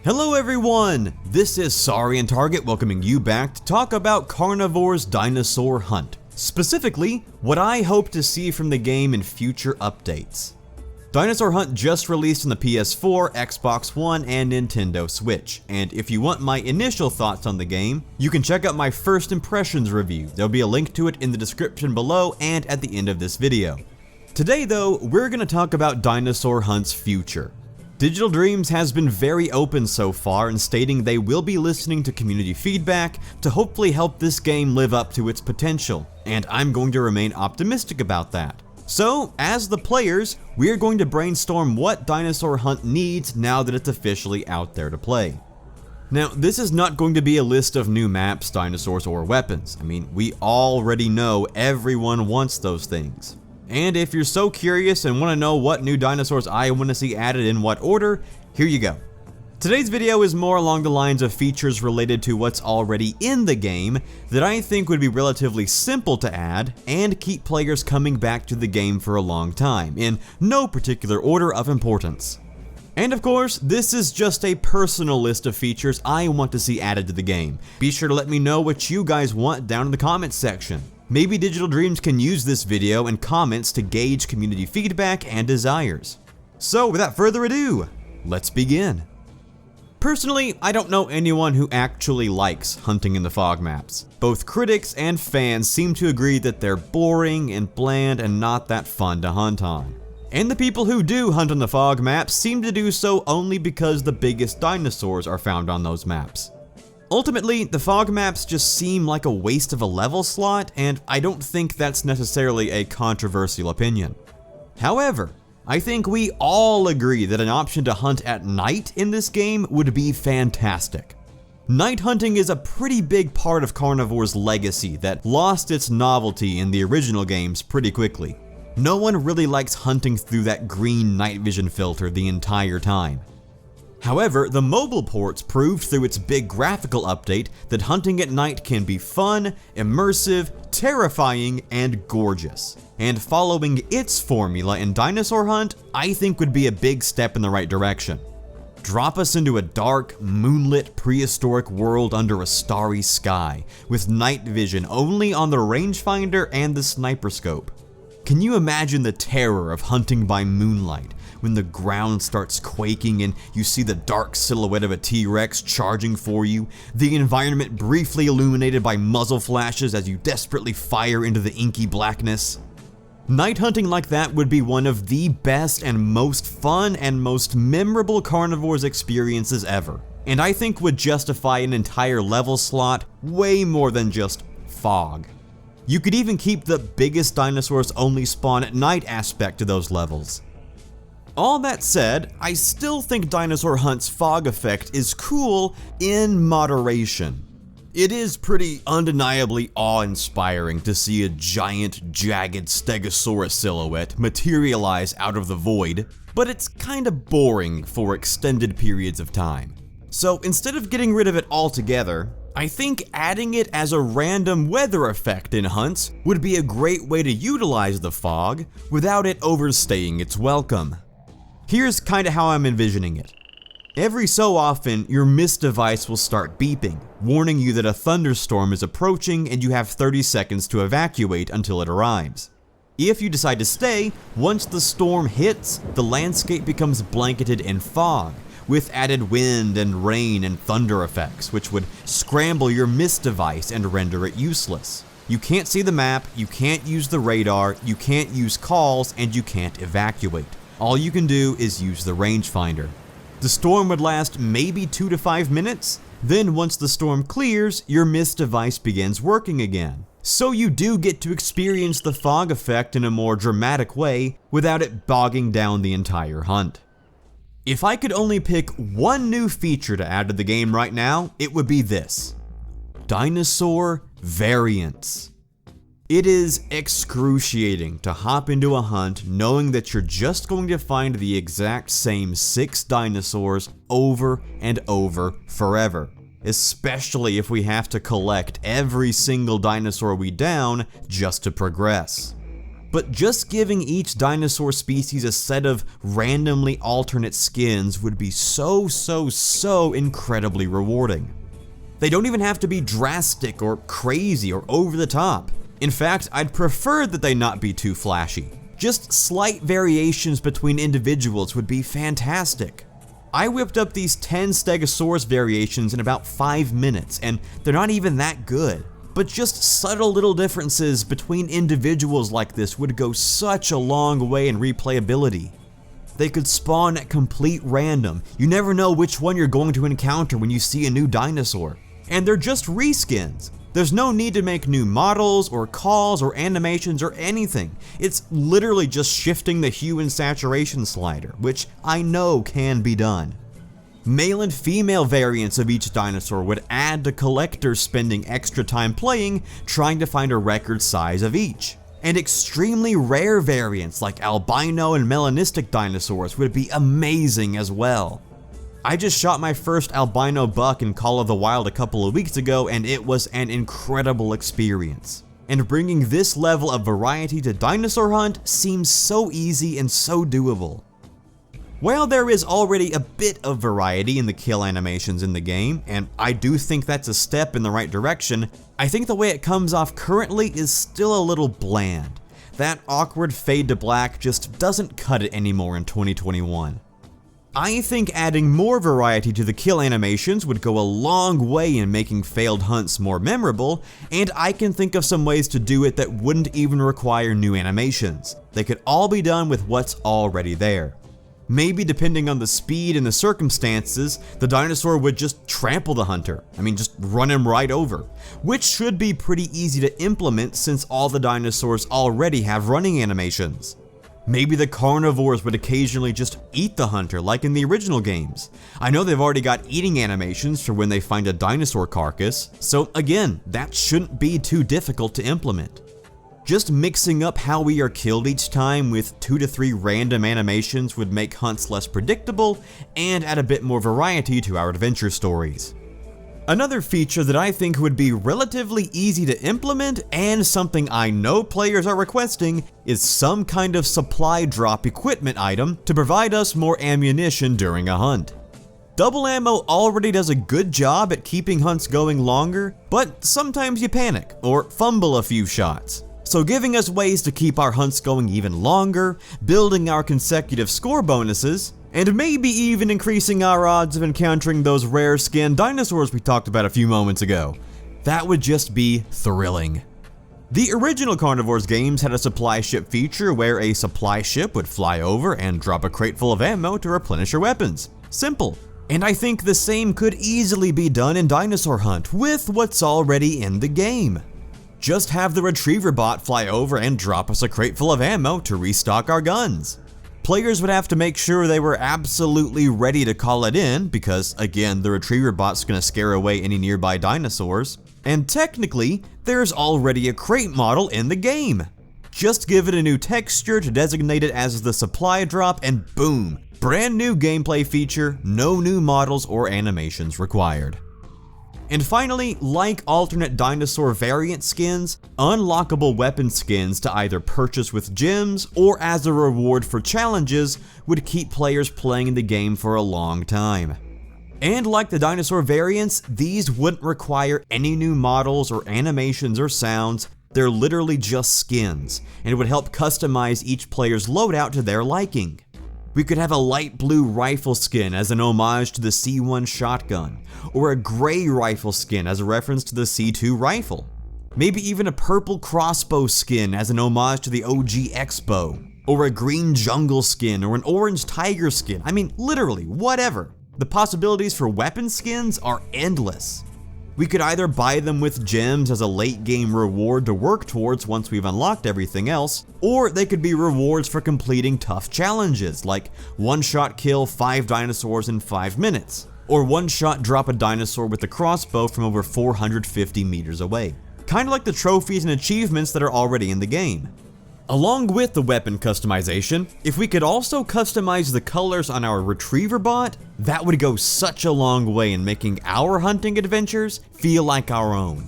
Hello everyone! This is Sorry and Target welcoming you back to talk about Carnivores Dinosaur Hunt. Specifically, what I hope to see from the game in future updates. Dinosaur Hunt just released on the PS4, Xbox One, and Nintendo Switch, and if you want my initial thoughts on the game, you can check out my first impressions review. There'll be a link to it in the description below and at the end of this video. Today though, we're going to talk about Dinosaur Hunt's future. Digital Dreams has been very open so far in stating they will be listening to community feedback to hopefully help this game live up to its potential, and I'm going to remain optimistic about that. So, as the players, we're going to brainstorm what Dinosaur Hunt needs now that it's officially out there to play. Now, this is not going to be a list of new maps, dinosaurs, or weapons. I mean, we already know everyone wants those things. And if you're so curious and want to know what new dinosaurs I want to see added in what order, here you go. Today's video is more along the lines of features related to what's already in the game that I think would be relatively simple to add and keep players coming back to the game for a long time, in no particular order of importance. And of course, this is just a personal list of features I want to see added to the game. Be sure to let me know what you guys want down in the comments section. Maybe Digital Dreams can use this video and comments to gauge community feedback and desires. So without further ado, let's begin. Personally, I don't know anyone who actually likes hunting in the fog maps. Both critics and fans seem to agree that they're boring and bland and not that fun to hunt on. And the people who do hunt on the fog maps seem to do so only because the biggest dinosaurs are found on those maps. Ultimately, the fog maps just seem like a waste of a level slot, and I don't think that's necessarily a controversial opinion. However, I think we all agree that an option to hunt at night in this game would be fantastic. Night hunting is a pretty big part of Carnivore's legacy that lost its novelty in the original games pretty quickly. No one really likes hunting through that green night vision filter the entire time. However, the mobile ports proved through its big graphical update that hunting at night can be fun, immersive, terrifying, and gorgeous. And following its formula in Dinosaur Hunt, I think would be a big step in the right direction. Drop us into a dark, moonlit, prehistoric world under a starry sky, with night vision only on the rangefinder and the sniper scope. Can you imagine the terror of hunting by moonlight, when the ground starts quaking and you see the dark silhouette of a T-Rex charging for you, the environment briefly illuminated by muzzle flashes as you desperately fire into the inky blackness? Night hunting like that would be one of the best and most fun and most memorable Carnivores experiences ever, and I think would justify an entire level slot way more than just fog. You could even keep the biggest dinosaurs only spawn at night aspect to those levels. All that said, I still think Dinosaur Hunt's fog effect is cool in moderation. It is pretty undeniably awe-inspiring to see a giant, jagged Stegosaurus silhouette materialize out of the void, but it's kinda boring for extended periods of time. So instead of getting rid of it altogether, I think adding it as a random weather effect in hunts would be a great way to utilize the fog without it overstaying its welcome. Here's kinda how I'm envisioning it. Every so often, your Mist device will start beeping, warning you that a thunderstorm is approaching and you have 30 seconds to evacuate until it arrives. If you decide to stay, once the storm hits, the landscape becomes blanketed in fog, with added wind and rain and thunder effects, which would scramble your Mist device and render it useless. You can't see the map, you can't use the radar, you can't use calls, and you can't evacuate. All you can do is use the rangefinder. The storm would last maybe 2 to 5 minutes, then once the storm clears, your Mist device begins working again. So you do get to experience the fog effect in a more dramatic way without it bogging down the entire hunt. If I could only pick one new feature to add to the game right now, it would be this: dinosaur variants. It is excruciating to hop into a hunt knowing that you're just going to find the exact same 6 dinosaurs over and over forever, especially if we have to collect every single dinosaur we down just to progress. but just giving each dinosaur species a set of randomly alternate skins would be so incredibly rewarding. They don't even have to be drastic or crazy or over the top. In fact, I'd prefer that they not be too flashy. Just slight variations between individuals would be fantastic. I whipped up these 10 Stegosaurus variations in about 5 minutes, and they're not even that good. But just subtle little differences between individuals like this would go such a long way in replayability. They could spawn at complete random. You never know which one you're going to encounter when you see a new dinosaur. And they're just reskins. There's no need to make new models or calls or animations or anything. It's literally just shifting the hue and saturation slider, which I know can be done. Male and female variants of each dinosaur would add to collectors spending extra time playing, trying to find a record size of each. And extremely rare variants like albino and melanistic dinosaurs would be amazing as well. I just shot my first albino buck in Call of the Wild a couple of weeks ago, and it was an incredible experience. And bringing this level of variety to Dinosaur Hunt seems so easy and so doable. While there is already a bit of variety in the kill animations in the game, and I do think that's a step in the right direction, I think the way it comes off currently is still a little bland. That awkward fade to black just doesn't cut it anymore in 2021. I think adding more variety to the kill animations would go a long way in making failed hunts more memorable, and I can think of some ways to do it that wouldn't even require new animations. They could all be done with what's already there. Maybe depending on the speed and the circumstances, the dinosaur would just trample the hunter. Just run him right over, which should be pretty easy to implement since all the dinosaurs already have running animations. Maybe the carnivores would occasionally just eat the hunter like in the original games. I know they've already got eating animations for when they find a dinosaur carcass, so again, that shouldn't be too difficult to implement. Just mixing up how we are killed each time with 2 to 3 random animations would make hunts less predictable and add a bit more variety to our adventure stories. Another feature that I think would be relatively easy to implement and something I know players are requesting is some kind of supply drop equipment item to provide us more ammunition during a hunt. Double ammo already does a good job at keeping hunts going longer, but sometimes you panic or fumble a few shots. So giving us ways to keep our hunts going even longer, building our consecutive score bonuses, and maybe even increasing our odds of encountering those rare skinned dinosaurs we talked about a few moments ago. That would just be thrilling. The original Carnivores games had a supply ship feature where a supply ship would fly over and drop a crate full of ammo to replenish your weapons. Simple. And I think the same could easily be done in Dinosaur Hunt with what's already in the game. Just have the retriever bot fly over and drop us a crate full of ammo to restock our guns. Players would have to make sure they were absolutely ready to call it in because, again, the retriever bot's gonna scare away any nearby dinosaurs. And technically, there's already a crate model in the game. Just give it a new texture to designate it as the supply drop and boom, brand new gameplay feature, no new models or animations required. And finally, like alternate dinosaur variant skins, unlockable weapon skins to either purchase with gems or as a reward for challenges would keep players playing the game for a long time. And like the dinosaur variants, these wouldn't require any new models or animations or sounds. They're literally just skins, and it would help customize each player's loadout to their liking. We could have a light blue rifle skin as an homage to the C1 shotgun, or a gray rifle skin as a reference to the C2 rifle. Maybe even a purple crossbow skin as an homage to the OG X-bow, or a green jungle skin or an orange tiger skin. Literally, whatever. The possibilities for weapon skins are endless. We could either buy them with gems as a late game reward to work towards once we've unlocked everything else, or they could be rewards for completing tough challenges like one-shot kill 5 dinosaurs in 5 minutes, or one-shot drop a dinosaur with a crossbow from over 450 meters away. Kinda like the trophies and achievements that are already in the game. Along with the weapon customization, if we could also customize the colors on our retriever bot, that would go such a long way in making our hunting adventures feel like our own.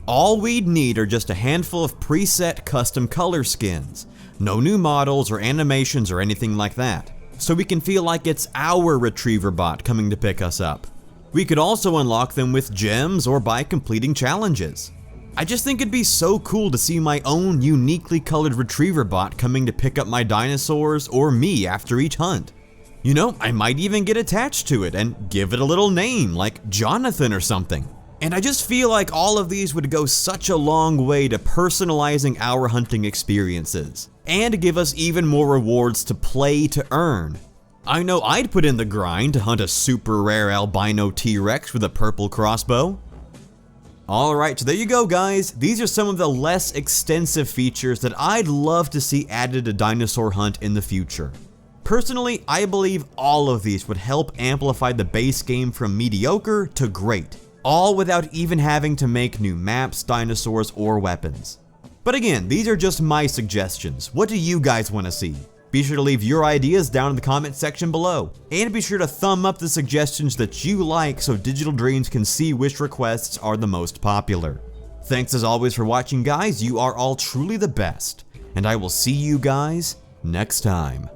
All we'd need are just a handful of preset custom color skins, No new models or animations or anything like that, so we can feel like it's our retriever bot coming to pick us up. We could also unlock them with gems or by completing challenges. I just think it'd be so cool to see my own uniquely colored retriever bot coming to pick up my dinosaurs or me after each hunt. You know, I might even get attached to it and give it a little name like Jonathan or something. And I just feel like all of these would go such a long way to personalizing our hunting experiences and give us even more rewards to play to earn. I know I'd put in the grind to hunt a super rare albino T-Rex with a purple crossbow. Alright, so there you go guys, these are some of the less extensive features that I'd love to see added to Dinosaur Hunt in the future. Personally, I believe all of these would help amplify the base game from mediocre to great, all without even having to make new maps, dinosaurs, or weapons. But again, these are just my suggestions. What do you guys want to see? Be sure to leave your ideas down in the comment section below, and be sure to thumb up the suggestions that you like so Digital Dreams can see which requests are the most popular. Thanks as always for watching guys, you are all truly the best, and I will see you guys next time.